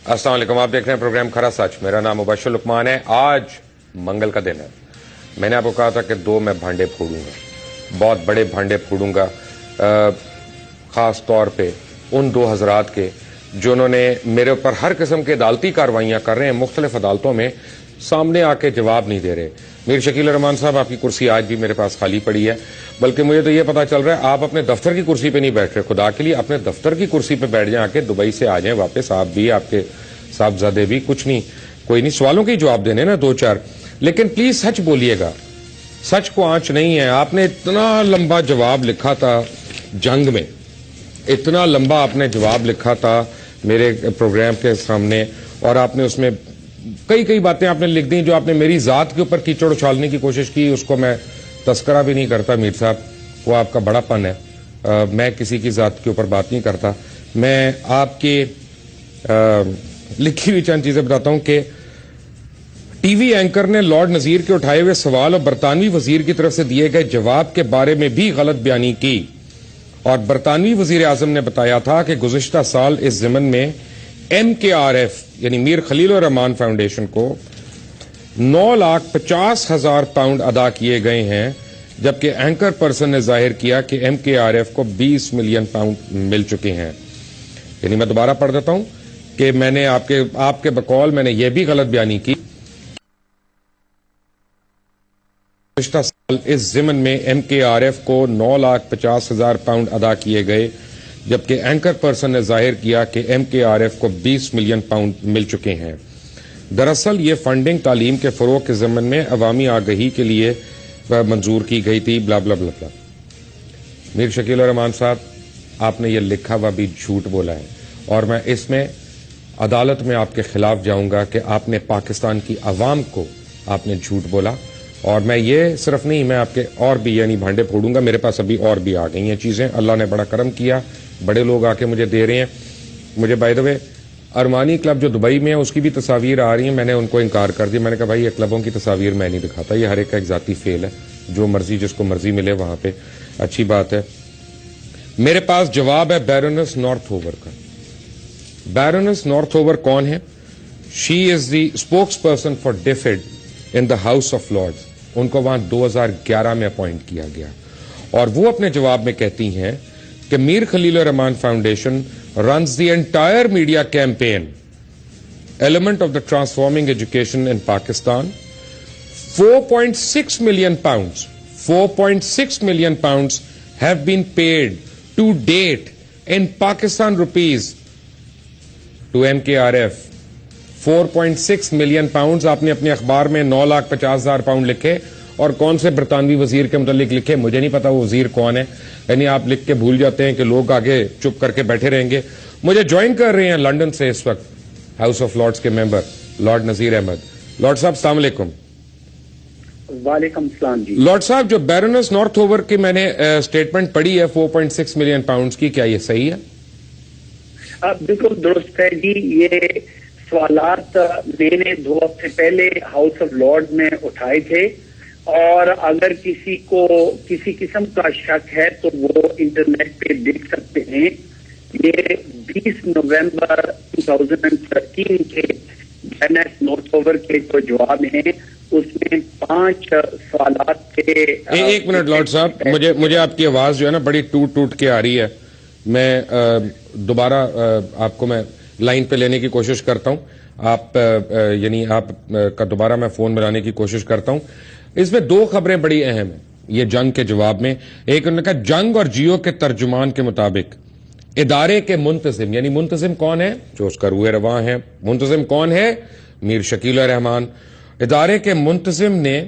السلام علیکم، آپ دیکھ رہے ہیں پروگرام کھرا سچ. میرا نام مبشر لقمان ہے. آج منگل کا دن ہے. میں نے آپ کو کہا تھا کہ دو میں بھانڈے پھوڑوں گا، بہت بڑے بھانڈے پھوڑوں گا، خاص طور پہ ان دو حضرات کے جنہوں نے میرے اوپر ہر قسم کے عدالتی کارروائیاں کر رہے ہیں مختلف عدالتوں میں، سامنے آ کے جواب نہیں دے رہے. میر شکیل الرحمان صاحب، آپ کی کرسی آج بھی میرے پاس خالی پڑی ہے، بلکہ مجھے تو یہ پتا چل رہا ہے آپ اپنے دفتر کی کرسی پہ نہیں بیٹھ رہے. خدا کے لیے اپنے دفتر کی کرسی پہ بیٹھ جائیں، آ کے دبئی سے آ جائیں واپس. آپ بھی، آپ کے صاحبزادے بھی. کچھ نہیں، کوئی نہیں، سوالوں کے ہی جواب دینے نا دو چار، لیکن پلیز سچ بولیے گا. سچ کو آنچ نہیں ہے. آپ نے اتنا لمبا جواب لکھا تھا جنگ میں، اتنا لمبا آپ نے جواب لکھا تھا میرے پروگرام کے سامنے، اور آپ نے اس میں کئی باتیں آپ نے لکھ دی جو آپ نے میری ذات کے اوپر کیچڑ اچھالنے کی کوشش کی. اس کو میں تذکرہ بھی نہیں کرتا میر صاحب، وہ آپ کا بڑا پن ہے. میں کسی کی ذات کے اوپر بات نہیں کرتا. میں آپ کے لکھی ہوئی چند چیزیں بتاتا ہوں کہ ٹی وی اینکر نے لارڈ نذیر کے اٹھائے ہوئے سوال اور برطانوی وزیر کی طرف سے دیے گئے جواب کے بارے میں بھی غلط بیانی کی، اور برطانوی وزیر اعظم نے بتایا تھا کہ گزشتہ سال اس ضمن میں MKRF یعنی میر خلیل الرحمان فاؤنڈیشن کو 9,50,000 پاؤنڈ ادا کیے گئے ہیں، جبکہ اینکر پرسن نے ظاہر کیا کہ MKRF کو 20 ملین پاؤنڈ مل چکے ہیں. یعنی میں دوبارہ پڑھ دیتا ہوں کہ میں نے آپ کے بقول میں نے یہ بھی غلط بیانی کی. گزشتہ سال اس ضمن میں MKRF کو 9,50,000 پاؤنڈ ادا کیے گئے، جبکہ اینکر پرسن نے ظاہر کیا کہ MKRF کو 20 ملین پاؤنڈ مل چکے ہیں. دراصل یہ فنڈنگ تعلیم کے فروغ کے ضمن میں عوامی آگہی کے لیے منظور کی گئی تھی. بلا بلا بلا بلا. میر شکیل الرحمان صاحب، آپ نے یہ لکھا ہوا بھی جھوٹ بولا ہے، اور میں اس میں عدالت میں آپ کے خلاف جاؤں گا کہ آپ نے پاکستان کی عوام کو آپ نے جھوٹ بولا. اور میں یہ صرف نہیں، میں آپ کے اور بھی یعنی بھانڈے پھوڑوں گا. میرے پاس ابھی اور بھی آ گئی ہیں چیزیں. اللہ نے بڑا کرم کیا، بڑے لوگ آ کے مجھے دے رہے ہیں. مجھے by the way Armani club جو دبئی میں ہے اس کی بھی تصاویر آ رہی ہیں. میں نے ان کو انکار کر دیا. میں نے کہا بھائی یہ کلبوں کی تصاویر میں نہیں دکھاتا، یہ ہر ایک کا ایک ذاتی فیل ہے، جو مرضی جس کو مرضی ملے وہاں پہ. اچھی بات ہے. میرے پاس جواب ہے بیرونس نارتھ اوور کا. بیرونس نارتھ اوور کون ہے؟ She is the spokesperson for DFID in the House of Lords. ان کو وہاں 2011 میں اپوائنٹ کیا گیا، اور وہ اپنے جواب میں کہتی ہیں کہ Mir Khalil ur-Rahman foundation runs the entire media campaign element of the transforming education in Pakistan. 4.6 million pounds 4.6 million pounds have been paid to date in Pakistan rupees to MKRF. 4.6 million pounds. آپ نے اپنے اخبار میں 9,50,000 پاؤنڈ لکھے، اور کون سے برطانوی وزیر کے متعلق لکھے مجھے نہیں پتا وہ وزیر کون ہے. یعنی آپ لکھ کے بھول جاتے ہیں کہ لوگ آگے چپ کر کے بیٹھے رہیں گے. مجھے جوائن کر رہے ہیں لندن سے اس وقت ہاؤس آف لارڈز کے ممبر لارڈ نذیر احمد. لارڈ صاحب السلام علیکم. وعلیکم السلام جی. لارڈ صاحب، جو بیرونس نارتھ اوور کی میں نے اسٹیٹمنٹ پڑھی ہے 4.6 ملین پاؤنڈز کی، کیا یہ صحیح ہے؟ بالکل درست ہے جی. یہ سوالات میں نے 2 ہفتے پہلے ہاؤس آف لارڈ میں اٹھائے تھے، اور اگر کسی کو کسی قسم کا شک ہے تو وہ انٹرنیٹ پہ دیکھ سکتے ہیں. یہ 20 نومبر 2013 کے بیرونس نارتھ اوور کے جو جواب ہیں اس میں 5 سوالات تھے. ایک منٹ لارڈ صاحب، مجھے آپ کی آواز جو ہے نا بڑی ٹوٹ کے آ رہی ہے. میں دوبارہ آپ کو میں لائن پہ لینے کی کوشش کرتا ہوں. آپ یعنی آپ کا دوبارہ میں فون ملانے کی کوشش کرتا ہوں. اس میں 2 خبریں بڑی اہم ہیں یہ جنگ کے جواب میں. ایک انہوں نے کہا جنگ اور جیو کے ترجمان کے مطابق ادارے کے منتظم، یعنی منتظم کون ہے؟ جو اس کا روح رواں ہے. منتظم کون ہے؟ میر شکیل الرحمان. ادارے کے منتظم نے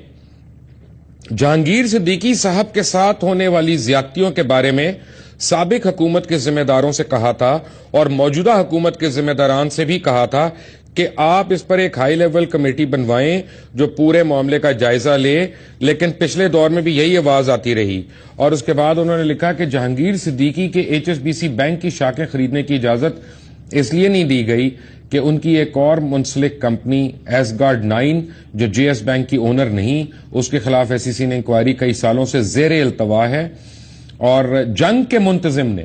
جہانگیر صدیقی صاحب کے ساتھ ہونے والی زیادتیوں کے بارے میں سابق حکومت کے ذمہ داروں سے کہا تھا، اور موجودہ حکومت کے ذمہ داران سے بھی کہا تھا کہ آپ اس پر ایک ہائی لیول کمیٹی بنوائیں جو پورے معاملے کا جائزہ لے. لیکن پچھلے دور میں بھی یہی آواز آتی رہی. اور اس کے بعد انہوں نے لکھا کہ جہانگیر صدیقی کے HSBC بینک کی شاخیں خریدنے کی اجازت اس لیے نہیں دی گئی کہ ان کی ایک اور منسلک کمپنی ایسگارڈ 9 جو GS بینک کی اونر نہیں، اس کے خلاف SEC نے انکوائری کئی سالوں سے زیر التوا ہے. اور جنگ کے منتظم نے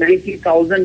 90,000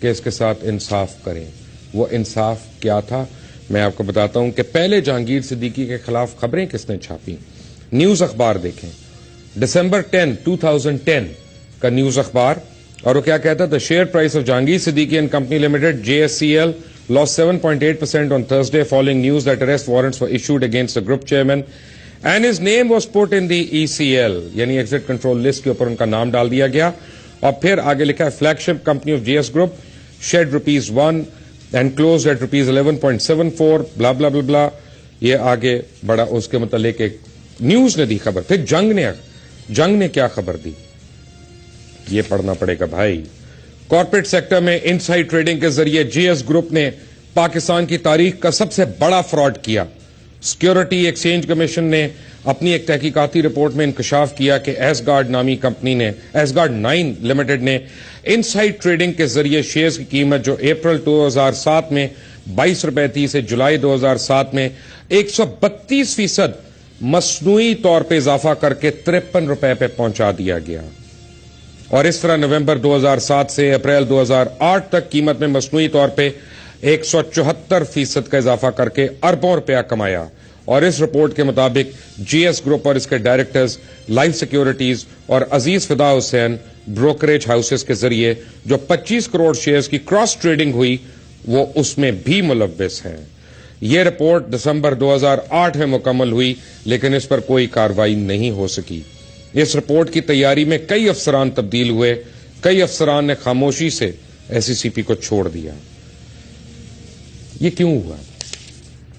کہ اس کے ساتھ انصاف کریں. وہ انصاف کیا تھا میں آپ کو بتاتا ہوں کہ پہلے جہانگیر صدیقی کے خلاف خبریں کس نے چھاپی. نیوز اخبار دیکھیں, دسمبر 10, 2010 کا نیوز اخبار, اور وہ کیا کہتا ہے؟ The share price of Jahangir Siddiqui and company limited JSCL lost 7.8% on Thursday following news that arrest warrants were issued against the group chairman and his name was put in the ECL, یعنی exit control list کے اوپر ان کا نام ڈال دیا گیا. اور پھر آگے لکھا ہے flag ship company of JS group shed ₹1 and closed at ₹11.74 blah blah blah blah. یہ آگے بڑا اس کے متعلق ایک نیوز نے دی خبر. پھر جنگ نے کیا خبر دی یہ پڑھنا پڑے گا بھائی. کارپوریٹ سیکٹر میں انسائڈ ٹریڈنگ کے ذریعے JS گروپ نے پاکستان کی تاریخ کا سب سے بڑا فراڈ کیا. سیکیورٹی ایکسچینج کمیشن نے اپنی ایک تحقیقاتی رپورٹ میں انکشاف کیا کہ ایس گارڈ نامی کمپنی نے ایس گارڈ 9 لمیٹڈ نے انسائڈ ٹریڈنگ کے ذریعے شیئرز کی قیمت جو اپریل 2007 میں ₹22 تھی سے جولائی 2007 میں 132% مصنوعی طور پہ اضافہ کر کے ₹53 پہ پہنچا دیا گیا. اور اس طرح نومبر 2007 سے اپریل 2008 تک قیمت میں مصنوعی طور پہ 174% کا اضافہ کر کے اربوں روپیہ کمایا. اور اس رپورٹ کے مطابق JS گروپ اور اس کے ڈائریکٹرز لائف سیکیورٹیز اور عزیز فدا حسین بروکریج ہاؤسز کے ذریعے جو 25 کروڑ شیئرز کی کراس ٹریڈنگ ہوئی وہ اس میں بھی ملوث ہیں. یہ رپورٹ دسمبر 2008 میں مکمل ہوئی لیکن اس پر کوئی کارروائی نہیں ہو سکی. اس رپورٹ کی تیاری میں کئی افسران تبدیل ہوئے, کئی افسران نے خاموشی سے SECP کو چھوڑ دیا. یہ کیوں ہوا؟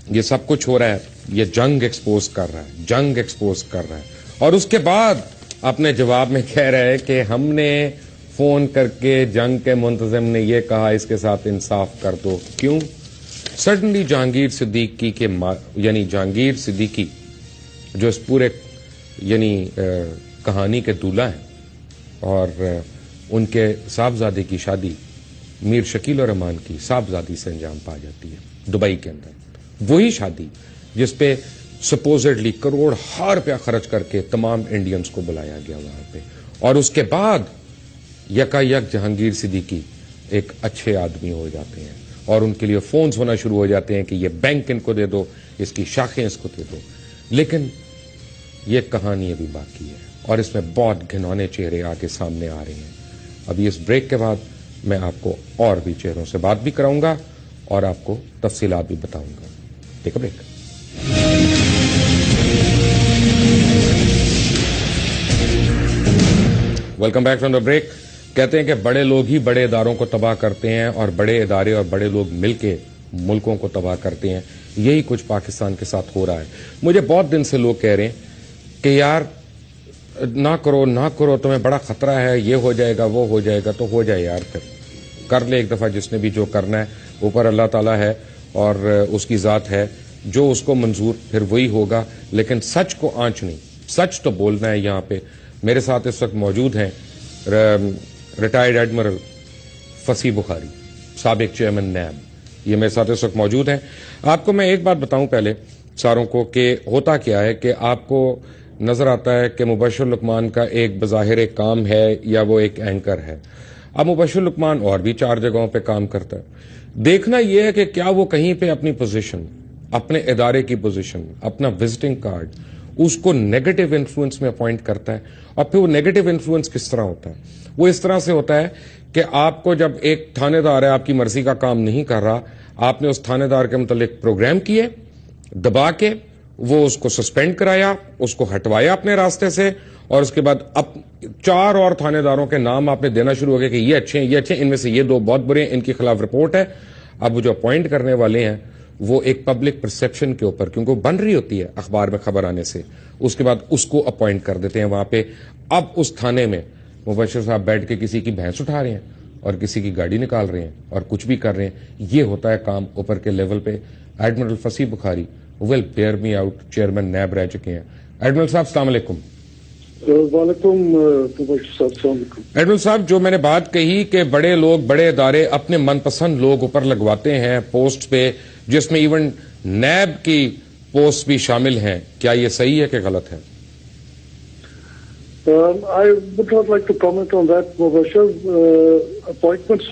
یہ سب کچھ ہو رہا ہے, یہ جنگ ایکسپوز کر رہا ہے. اور اس کے بعد اپنے جواب میں کہہ رہا ہے کہ ہم نے فون کر کے جنگ کے منتظم نے یہ کہا اس کے ساتھ انصاف کر دو. کیوں؟ سڈنلی جہانگیر صدیقی کے یعنی جہانگیر صدیقی جو اس پورے یعنی کہانی کے دولہ ہیں اور ان کے صاحبزادے کی شادی میر شکیل الرحمان کی صاحبزادی سے انجام پا جاتی ہے دبئی کے اندر. وہی شادی جس پہ سپوزڈلی کروڑ روپیہ خرچ کر کے تمام انڈینز کو بلایا گیا وہاں پہ. اور اس کے بعد یکایک جہانگیر صدیقی ایک اچھے آدمی ہو جاتے ہیں اور ان کے لیے فونز ہونا شروع ہو جاتے ہیں کہ یہ بینک ان کو دے دو, اس کی شاخیں اس کو دے دو. لیکن یہ کہانی ابھی باقی ہے اور اس میں بہت گھنونے چہرے آگے سامنے آ رہے ہیں. ابھی اس بریک کے بعد میں آپ کو اور بھی چہروں سے بات بھی کراؤں گا اور آپ کو تفصیلات بھی بتاؤں گا. Take a break. Welcome back from the break. کہتے ہیں کہ بڑے لوگ ہی بڑے اداروں کو تباہ کرتے ہیں اور بڑے ادارے اور بڑے لوگ مل کے ملکوں کو تباہ کرتے ہیں. یہی کچھ پاکستان کے ساتھ ہو رہا ہے. مجھے بہت دن سے لوگ کہہ رہے ہیں کہ یار نہ کرو تمہیں بڑا خطرہ ہے, یہ ہو جائے گا وہ ہو جائے گا. تو ہو جائے یار, پھر کر لے ایک دفعہ جس نے بھی جو کرنا ہے. اوپر اللہ تعالیٰ ہے اور اس کی ذات ہے, جو اس کو منظور پھر وہی ہوگا. لیکن سچ کو آنچ نہیں, سچ تو بولنا ہے. یہاں پہ میرے ساتھ اس وقت موجود ہیں ریٹائرڈ ایڈمرل فصیح بخاری, سابق چیئرمین نیب. یہ میرے ساتھ اس وقت موجود ہیں. آپ کو میں ایک بات بتاؤں پہلے ساروں کو کہ ہوتا کیا ہے کہ آپ کو نظر آتا ہے کہ مبشر لقمان کا ایک بظاہر ایک کام ہے یا وہ ایک اینکر ہے. اب مبشر لقمان اور بھی 4 جگہوں پہ کام کرتا ہے. دیکھنا یہ ہے کہ کیا وہ کہیں پہ اپنی پوزیشن, اپنے ادارے کی پوزیشن, اپنا وزٹنگ کارڈ اس کو نیگیٹو انفلوئنس میں اپوائنٹ کرتا ہے. اور پھر وہ نیگیٹو انفلوئنس کس طرح ہوتا ہے؟ وہ اس طرح سے ہوتا ہے کہ آپ کو جب ایک تھانے دار ہے آپ کی مرضی کا کام نہیں کر رہا, آپ نے اس تھانے دار کے متعلق پروگرام کیے, دبا کے وہ اس کو سسپینڈ کرایا, اس کو ہٹوایا اپنے راستے سے, اور اس کے بعد اب 4 اور تھانے داروں کے نام آپ نے دینا شروع ہو گیا کہ یہ اچھے ہیں, ان میں سے یہ 2 بہت برے ہیں, ان کے خلاف رپورٹ ہے. اب وہ جو اپوائنٹ کرنے والے ہیں وہ ایک پبلک پرسپشن کے اوپر, کیونکہ وہ بن رہی ہوتی ہے اخبار میں خبر آنے سے, اس کے بعد اس کو اپوائنٹ کر دیتے ہیں وہاں پہ. اب اس تھانے میں مبشر صاحب بیٹھ کے کسی کی بھینس اٹھا رہے ہیں اور کسی کی گاڑی نکال رہے ہیں اور کچھ بھی کر رہے ہیں. یہ ہوتا ہے کام اوپر کے لیول پہ. Admiral Fasih Bukhari will bear me out, chairman NAB رہ چکے ہیں. ایڈمرل صاحب السلام علیکم. وعلیکم السلام. ایڈمرل صاحب, جو میں نے بات کہی کہ بڑے لوگ بڑے ادارے اپنے من پسند لوگ اوپر لگواتے ہیں پوسٹ پہ, جس میں ایون نیب کی پوسٹ بھی شامل ہیں, کیا یہ صحیح ہے کہ غلط ہے؟ I would not like to comment on that, Mubashir. Appointments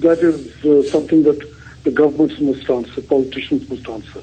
that is something that the governments must answer, politicians must answer.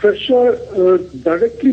Pressure, directly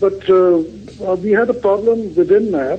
but we had a problem within NAB.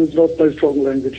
is not my strong language.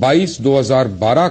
22 2012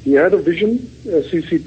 He had a vision CCP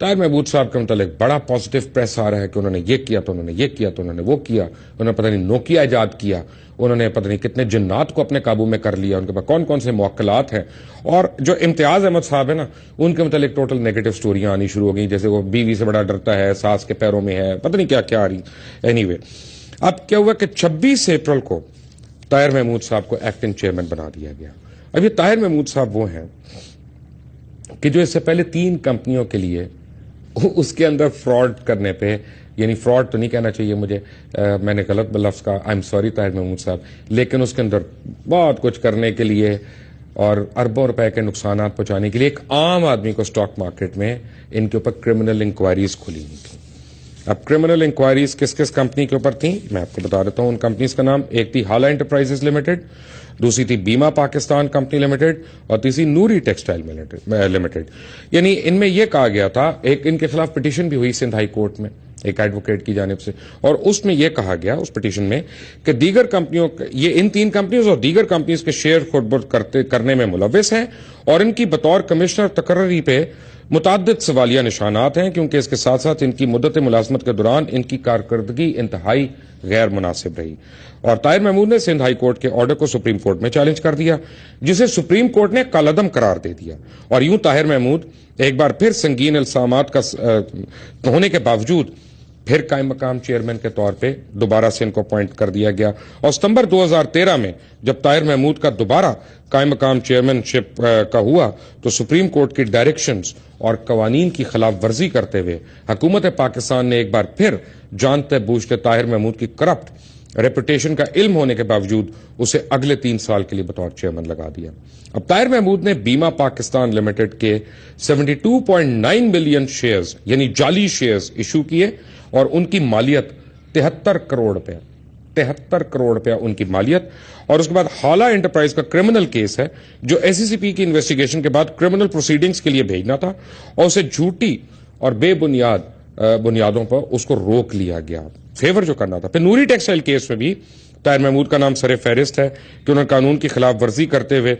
Tahir Mahmood صاحب کے متعلق بڑا positive press آ رہا ہے کہ انہوں نے یہ کیا تو انہوں نے یہ کیا تو انہوں نے وہ کیا, انہوں نے پتہ نہیں نوکیا ایجاد کیا, انہوں نے پتہ نہیں کتنے جنات کو اپنے قابو میں کر لیا, ان کے پاس کون کون سے موکلات ہیں. اور جو امتیاز احمد صاحب ہیں نا, ان کے متعلق ٹوٹل نیگیٹو سٹوریاں آنی شروع ہو گئی, جیسے وہ بیوی سے بڑا ڈرتا ہے, ساس کے پیروں میں ہے, پتہ نہیں کیا کیا آ رہی. اینی وے, اب کیا ہوا کہ 26 اپریل کو طاہر محمود صاحب کو ایکٹنگ چیئرمین بنا دیا گیا. اب یہ طاہر محمود صاحب وہ ہیں کہ جو اس سے پہلے 3 کمپنیوں کے لیے اس کے اندر فراڈ کرنے پہ, یعنی فراڈ تو نہیں کہنا چاہیے مجھے, میں نے غلط لفظ کہا, I am sorry Tahir Mahmood sahib, لیکن اس کے اندر بہت کچھ کرنے کے لیے اور اربوں روپے کے نقصانات پہنچانے کے لیے ایک عام آدمی کو اسٹاک مارکیٹ میں ان کے اوپر کرمنل انکوائریز کھلی ہوئی تھیں. اب کرمنل انکوائریز کس کس کمپنی کے اوپر تھیں میں آپ کو بتا دیتا ہوں. ان کمپنیز کا نام, ایک تھی ہالا انٹرپرائزز لمیٹڈ, دوسری تھی بیما پاکستان کمپنی لمیٹڈ, اور تیسری نوری ٹیکسٹائل لمیٹڈ. یعنی ان میں یہ کہا گیا تھا, ایک ان کے خلاف پٹیشن بھی ہوئی سندھ ہائی کورٹ میں ایک ایڈوکیٹ کی جانب سے, اور اس میں یہ کہا گیا اس پٹیشن میں کہ دیگر کمپنیوں, یہ ان 3 کمپنیز اور دیگر کمپنیز کے شیئر خود کرنے میں ملوث ہیں, اور ان کی بطور کمشنر تقرری پہ متعدد سوالیہ نشانات ہیں, کیونکہ اس کے ساتھ ساتھ ان کی مدت ملازمت کے دوران ان کی کارکردگی انتہائی غیر مناسب رہی. اور طاہر محمود نے سندھ ہائی کورٹ کے آرڈر کو سپریم کورٹ میں چیلنج کر دیا, جسے سپریم کورٹ نے کالعدم قرار دے دیا, اور یوں طاہر محمود ایک بار پھر سنگین الزامات کا ہونے کے باوجود پھر قائم مقام چیئرمین کے طور پہ دوبارہ سے ان کو اپوائنٹ کر دیا گیا. اور ستمبر 2013 میں جب طاہر محمود کا دوبارہ قائم مقام چیئرمین شپ کا ہوا, تو سپریم کورٹ کی ڈائریکشنز اور قوانین کی خلاف ورزی کرتے ہوئے حکومت پاکستان نے ایک بار پھر جانتے بوجھتے طاہر محمود کی کرپٹ ریپوٹیشن کا علم ہونے کے باوجود اسے اگلے 3 سال کے لیے بطور چیئرمین لگا دیا. اب طاہر محمود نے بیما پاکستان لمیٹڈ کے 72.9 ملین شیئرز یعنی جعلی شیئرز ایشو کیے, اور ان کی مالیت 73 کروڑ روپے ان کی مالیت. اور اس کے بعد ہالا انٹرپرائز کا کرمنل کیس ہے جو ایس سی سی پی کی انویسٹیگیشن کے بعد کرمنل پروسیڈنگز کے لیے بھیجنا تھا, اور اسے جھوٹی اور بے بنیادوں پر اس کو روک لیا گیا, فیور جو کرنا تھا. پھر نوری ٹیکسٹائل کیس میں بھی طاہر محمود کا نام سر فہرست ہے کہ انہوں نے قانون کی خلاف ورزی کرتے ہوئے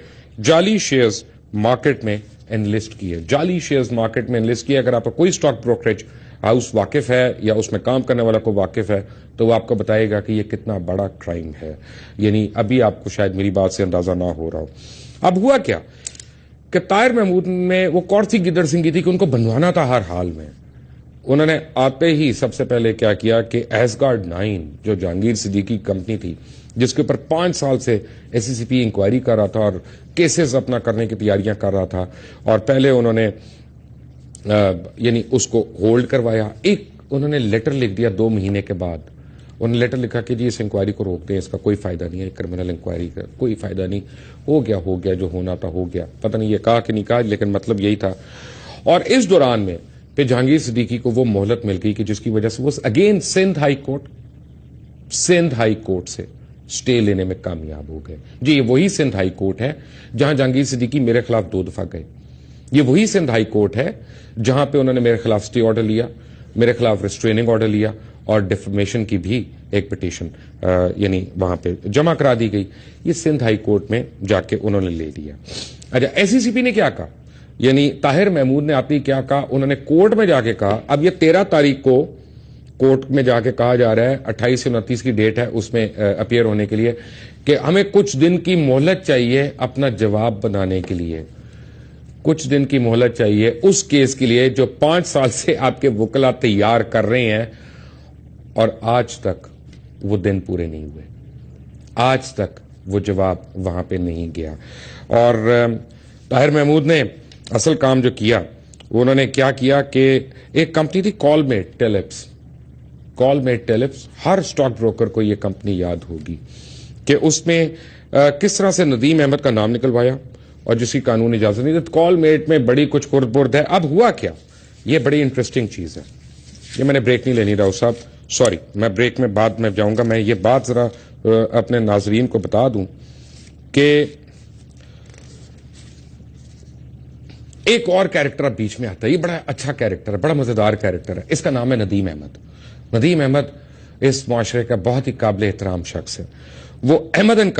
جعلی شیئرز مارکیٹ میں انلسٹ کیے. جعلی شیئرز مارکیٹ میں انلسٹ کیے. اگر آپ کو کوئی اسٹاک بروکریج ہاؤس واقف ہے یا اس میں کام کرنے والا کو واقف ہے تو وہ آپ کو بتائے گا کہ یہ کتنا بڑا کرائم ہے. یعنی ابھی آپ کو شاید میری بات سے اندازہ نہ ہو رہا ہو. اب ہوا کیا کہ طاہر محمود میں وہ کور سی گدڑ سنگھی تھی کہ ان کو بنوانا تھا ہر حال میں. انہوں نے آتے ہی سب سے پہلے کیا کیا کہ ایسگارڈ 9 جو جہانگیر صدیقی کمپنی تھی جس کے اوپر 5 سال سے ایس سی سی پی انکوائری کر رہا تھا اور کیسز اپنا کرنے کی تیاریاں کر رہا تھا, اور پہلے انہوں نے یعنی اس کو ہولڈ کروایا. ایک انہوں نے لیٹر لکھ دیا 2 مہینے کے بعد, انہوں نے لیٹر لکھا کہ جی اس انکوائری کو روک دیں, اس کا کوئی فائدہ نہیں ہے, کرمنل انکوائری کا کوئی فائدہ نہیں, ہو گیا جو ہونا تھا ہو گیا. پتہ نہیں یہ کہا کہ نہیں کہا, لیکن مطلب یہی تھا. اور اس دوران میں پھر جہانگیر صدیقی کو وہ مہلت مل گئی کہ جس کی وجہ سے وہ اگین سندھ ہائی کورٹ سے سٹے لینے میں کامیاب ہو گئے. جی یہ وہی سندھ ہائی کورٹ ہے جہاں جہانگیر صدیقی میرے خلاف 2 دفعہ گئے. یہ وہی سندھ ہائی کورٹ ہے جہاں پہ انہوں نے میرے خلاف سٹے آرڈر لیا, میرے خلاف ریسٹریننگ آرڈر لیا, اور ڈیفمیشن کی بھی ایک پٹیشن یعنی وہاں پہ جمع کرا دی گئی. یہ سندھ ہائی کورٹ میں جا کے انہوں نے لے لیا. اچھا ایس سی سی پی نے کیا کہا, یعنی طاہر محمود نے آتی کیا کہا, انہوں نے کورٹ میں جا کے کہا, اب یہ 13 تاریخ کو کورٹ میں جا کے کہا جا رہا ہے, 28 سے 29 کی ڈیٹ ہے اس میں اپیئر ہونے کے لیے, کہ ہمیں کچھ دن کی مہلت چاہیے اپنا جواب بنانے کے لیے, کچھ دن کی مہلت چاہیے اس کیس کے لیے جو 5 سال سے آپ کے وکلا تیار کر رہے ہیں, اور آج تک وہ دن پورے نہیں ہوئے, آج تک وہ جواب وہاں پہ نہیں گیا. اور طاہر محمود نے اصل کام جو کیا انہوں نے کیا کیا کہ ایک کمپنی تھی کالمیٹ ٹیلپس, ہر اسٹاک بروکر کو یہ کمپنی یاد ہوگی کہ اس میں کس طرح سے ندیم احمد کا نام نکلوایا اور جس کی قانونی اجازت نہیں تھی. کالمیٹ میں بڑی کچھ خرد برد ہے. اب ہوا کیا, یہ بڑی انٹرسٹنگ چیز ہے, یہ میں نے بریک نہیں لینی راؤ صاحب, سوری میں بریک میں بعد میں جاؤں گا. میں یہ بات ذرا اپنے ناظرین کو بتا دوں کہ ایک اور کیریکٹر اب بیچ میں آتا ہے, یہ بڑا اچھا کیریکٹر ہے, بڑا مزیدار کیریکٹر ہے. اس کا نام ہے ندیم احمد. ندیم احمد اس معاشرے کا بہت ہی قابل احترام شخص ہے. وہ احمد ان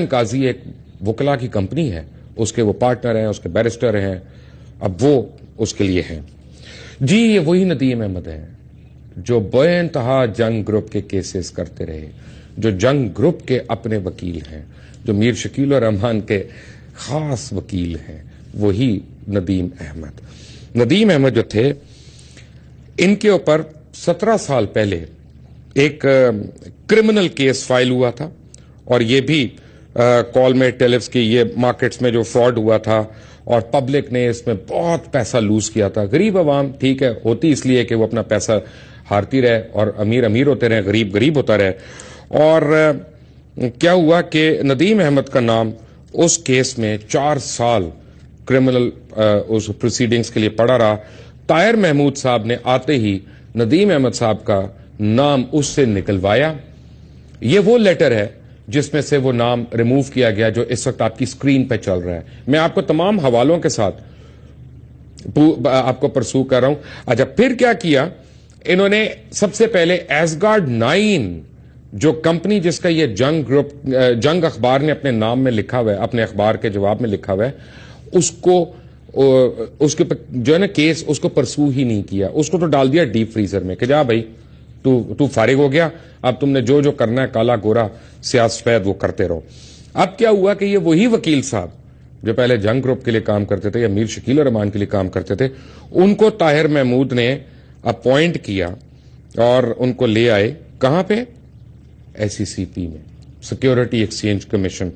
قاضی ایک وکلا کی کمپنی ہے, اس کے وہ پارٹنر ہیں, اس کے بیرسٹر ہیں, اب وہ اس کے لیے ہیں. جی یہ وہی ندیم احمد ہیں جو بے انتہا جنگ گروپ کے کیسز کرتے رہے, جو جنگ گروپ کے اپنے وکیل ہیں, جو میر شکیل الرحمان کے خاص وکیل ہیں, وہی ندیم احمد. ندیم احمد جو تھے, ان کے اوپر 17 سال پہلے ایک کرمنل کیس فائل ہوا تھا, اور یہ بھی کال میں ٹیلفس کی یہ مارکیٹس میں جو فراڈ ہوا تھا اور پبلک نے اس میں بہت پیسہ لوز کیا تھا. غریب عوام ٹھیک ہے ہوتی اس لیے کہ وہ اپنا پیسہ ہارتی رہے اور امیر امیر ہوتے رہے, غریب غریب ہوتا رہے. اور کیا ہوا کہ ندیم احمد کا نام اس کیس میں 4 سال کرمنل اس پروسیڈنگز کے لیے پڑا رہا. طاہر محمود صاحب نے آتے ہی ندیم احمد صاحب کا نام اس سے نکلوایا. یہ وہ لیٹر ہے جس میں سے وہ نام ریموو کیا گیا جو اس وقت آپ کی سکرین پہ چل رہا ہے. میں آپ کو تمام حوالوں کے ساتھ آپ کو پرسو کر رہا ہوں. اچھا پھر کیا کیا انہوں نے, سب سے پہلے ایسگارڈ 9 جو کمپنی جس کا یہ جنگ گروپ جنگ اخبار نے اپنے نام میں لکھا ہوا ہے, اپنے اخبار کے جواب میں لکھا ہوا ہے, اس کے جو ہے نا کیس اس کو پرسو ہی نہیں کیا, اس کو تو ڈال دیا ڈیپ فریزر میں کہ جا بھائی تو فارغ ہو گیا, اب تم نے جو کرنا ہے کالا گورا سیاہ سفید وہ کرتے رہو. اب کیا ہوا کہ یہ وہی وکیل صاحب جو پہلے جنگ گروپ کے لیے کام کرتے تھے یا میر شکیل الرحمان کے لیے کام کرتے تھے, ان کو طاہر محمود نے اپوائنٹ کیا اور ان کو لے آئے کہاں پہ, SECP میں, security exchange commission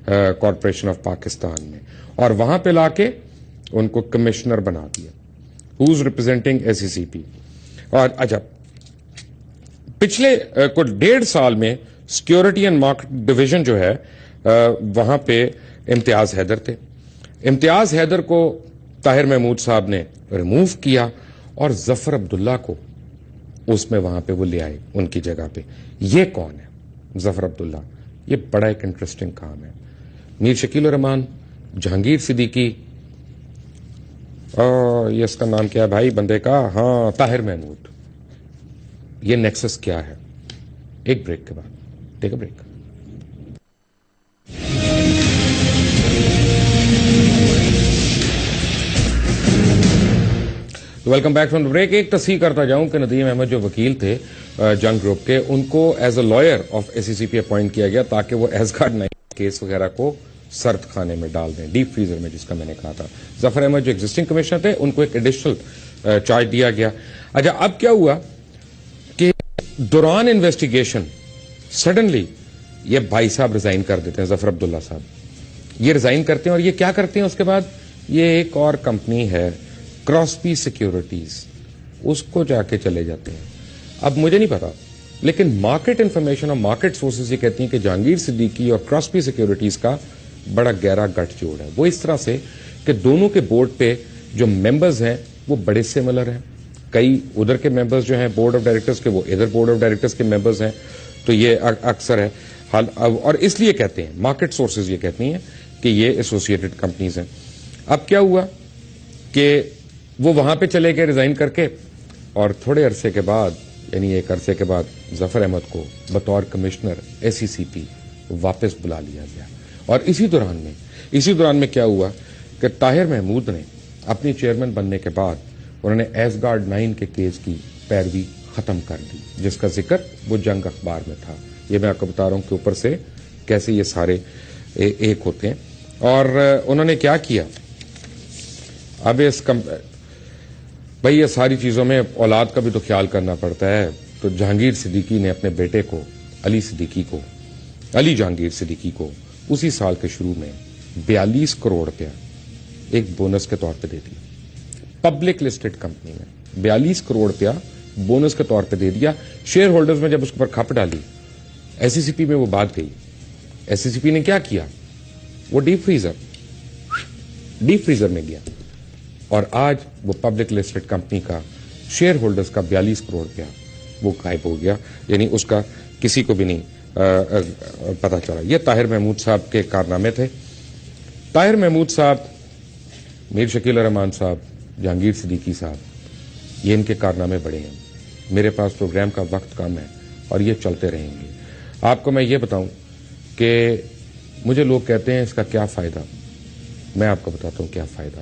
corporation of Pakistan میں, اور وہاں پہ لا کے ان کو کمشنر بنا دیا, ہوز ریپرزینٹنگ SECP. اور اچھا پچھلے کچھ 1.5 سال میں سیکورٹی اینڈ مارکیٹ ڈویژن جو ہے وہاں پہ امتیاز حیدر تھے. امتیاز حیدر کو طاہر محمود صاحب نے ریموو کیا اور ظفر عبداللہ کو اس میں وہاں پہ وہ لے آئے ان کی جگہ پہ. یہ کون ہے ظفر عبداللہ؟ یہ بڑا ایک انٹرسٹنگ کام ہے. میر شکیل الرحمان, جہانگیر صدیقی, یہ اس کا نام کیا ہے بھائی بندے کا, ہاں طاہر محمود. یہ نیکسس کیا ہے؟ ایک بریک کے بعد, take a break. Welcome back from the break. ایک تصحیح کرتا جاؤں کہ ندیم احمد جو وکیل تھے جنگ گروپ کے, ان کو as a lawyer of SECP appoint کیا گیا تاکہ وہ ایسگارڈ 9 کیس وغیرہ کو سرد خانے میں ڈال دیں, ڈیپ فریزر میں, جس کا میں نے کہا تھا. ظفر احمد جو ایگزسٹنگ کمشنر تھے ان کو ایک ایڈیشنل چارج دیا گیا. اچھا اب کیا ہوا کہ دوران انویسٹیگیشن سڈنلی یہ بھائی صاحب ریزائن کر دیتے ہیں, ظفر عبداللہ صاحب یہ ریزائن کرتے ہیں, اور یہ کیا کرتے ہیں اس کے بعد, یہ ایک اور کمپنی ہے کراسپی سیکورٹیز, اس کو جا کے چلے جاتے ہیں. اب مجھے نہیں پتا, لیکن مارکیٹ انفارمیشن اور مارکیٹ سورسز یہ کہتی ہیں کہ جہانگیر صدیقی اور کراسپی سیکورٹیز کا بڑا گہرا گٹھ جوڑ ہے. وہ اس طرح سے کہ دونوں کے بورڈ پہ جو ممبرز ہیں وہ بڑے سملر ہیں. کئی ادھر کے ممبرز جو ہیں بورڈ آف ڈائریکٹرز کے, وہ ادھر بورڈ آف ڈائریکٹرز کے ممبرز ہیں. تو یہ اکثر ہے حال, اور اس لیے کہتے ہیں مارکیٹ سورسز یہ کہتی ہیں کہ یہ ایسوسیٹڈ کمپنیز ہیں. اب کیا ہوا کہ وہ وہاں پہ چلے گئے ریزائن کر کے, اور تھوڑے عرصے کے بعد, یعنی ایک عرصے کے بعد, ظفر احمد کو بطور کمشنر SECP واپس بلا لیا گیا. اور اسی دوران میں کیا ہوا کہ طاہر محمود نے اپنی چیئرمین بننے کے بعد انہوں نے ایسگارڈ 9 کے کیس کی پیروی ختم کر دی, جس کا ذکر وہ جنگ اخبار میں تھا. یہ میں آپ کو بتا رہا ہوں کہ اوپر سے کیسے یہ سارے ایک ہوتے ہیں. اور انہوں نے کیا کیا, اب بھائی یہ ساری چیزوں میں اولاد کا بھی تو خیال کرنا پڑتا ہے. تو جہانگیر صدیقی نے اپنے بیٹے کو علی جہانگیر صدیقی کو اسی سال کے شروع میں 42 کروڑ روپیہ ایک بونس کے طور پہ دے دیا. پبلک لسٹڈ کمپنی میں 42 کروڑ روپیہ بونس کے طور پہ دے دیا. شیئر ہولڈرز میں جب اس پر کھپ ڈالی, SECP میں وہ بات گئی. SECP نے کیا کیا, وہ ڈیپ فریزر میں گیا, اور آج وہ پبلک لسٹڈ کمپنی کا شیئر ہولڈرز کا 42 کروڑ روپیہ وہ غائب ہو گیا. یعنی اس کا کسی کو بھی نہیں پتا چلا. یہ طاہر محمود صاحب کے کارنامے تھے. طاہر محمود صاحب, میر شکیل الرحمان صاحب, جہانگیر صدیقی صاحب, یہ ان کے کارنامے بڑے ہیں. میرے پاس پروگرام کا وقت کم ہے اور یہ چلتے رہیں گے. آپ کو میں یہ بتاؤں کہ مجھے لوگ کہتے ہیں اس کا کیا فائدہ, میں آپ کو بتاتا ہوں کیا فائدہ.